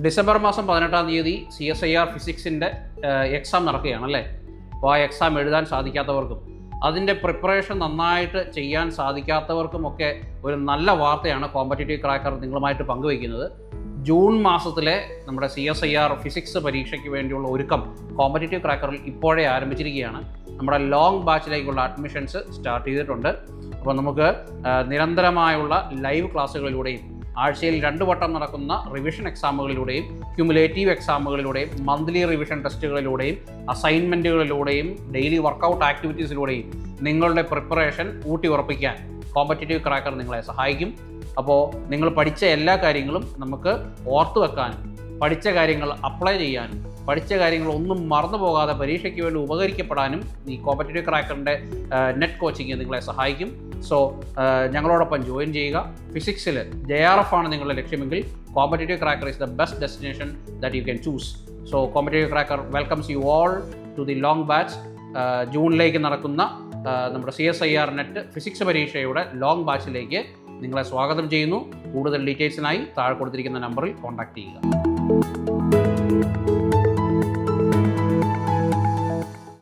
December മാസം 18-ാം തീയതി CSIR ഫിസിക്സിൻ്റെ exam നടക്കുകയാണ് അല്ലേ. അപ്പോൾ ആ എക്സാം എഴുതാൻ സാധിക്കാത്തവർക്കും അതിൻ്റെ പ്രിപ്പറേഷൻ നന്നായിട്ട് ചെയ്യാൻ സാധിക്കാത്തവർക്കുമൊക്കെ ഒരു നല്ല വാർത്തയാണ് കോമ്പറ്റേറ്റീവ് ക്രാക്കർ നിങ്ങളുമായിട്ട് പങ്കുവയ്ക്കുന്നത്. ജൂൺ മാസത്തിലെ നമ്മുടെ CSIR ഫിസിക്സ് പരീക്ഷയ്ക്ക് വേണ്ടിയുള്ള ഒരുക്കം കോമ്പറ്റേറ്റീവ് ക്രാക്കറിൽ ഇപ്പോഴേ ആരംഭിച്ചിരിക്കുകയാണ്. നമ്മുടെ ലോങ് ബാച്ചിലേക്കുള്ള അഡ്മിഷൻസ് സ്റ്റാർട്ട് ചെയ്തിട്ടുണ്ട്. അപ്പോൾ നമുക്ക് നിരന്തരമായുള്ള ലൈവ് ക്ലാസ്സുകളിലൂടെയും ആഴ്ചയിൽ 2 വട്ടം നടക്കുന്ന റിവിഷൻ എക്സാമുകളിലൂടെയും ക്യുമുലേറ്റീവ് എക്സാമുകളിലൂടെയും മന്ത്ലി റിവിഷൻ ടെസ്റ്റുകളിലൂടെയും അസൈൻമെൻറ്റുകളിലൂടെയും ഡെയിലി വർക്കൗട്ട് ആക്ടിവിറ്റീസിലൂടെയും നിങ്ങളുടെ പ്രിപ്പറേഷൻ ഊട്ടി ഉറപ്പിക്കാൻ കോമ്പറ്റേറ്റീവ് ക്രാക്കർ നിങ്ങളെ സഹായിക്കും. അപ്പോൾ നിങ്ങൾ പഠിച്ച എല്ലാ കാര്യങ്ങളും നമുക്ക് ഓർത്തു വെക്കാനും പഠിച്ച കാര്യങ്ങൾ അപ്ലൈ ചെയ്യാനും പഠിച്ച കാര്യങ്ങൾ ഒന്നും മറന്നു പോകാതെ പരീക്ഷയ്ക്ക് വേണ്ടി ഉപകരിക്കപ്പെടാനും ഈ കോമ്പറ്റേറ്റീവ് ക്രാക്കറിൻ്റെ നെറ്റ് കോച്ചിങ് നിങ്ങളെ സഹായിക്കും. സോ ഞങ്ങളോടൊപ്പം ജോയിൻ ചെയ്യുക. ഫിസിക്സിൽ JRF ആണ് നിങ്ങളുടെ ലക്ഷ്യമെങ്കിൽ competitive cracker is the best destination that you can choose. So competitive cracker welcomes you all to the long batch. ജൂണിലേക്ക് നടക്കുന്ന നമ്മുടെ CSIR നെറ്റ് ഫിസിക്സ് പരീക്ഷയുടെ ലോങ് ബാച്ചിലേക്ക് നിങ്ങളെ സ്വാഗതം ചെയ്യുന്നു. കൂടുതൽ ഡീറ്റെയിൽസിനായി താഴെ കൊടുത്തിരിക്കുന്ന നമ്പറിൽ കോൺടാക്റ്റ് ചെയ്യുക.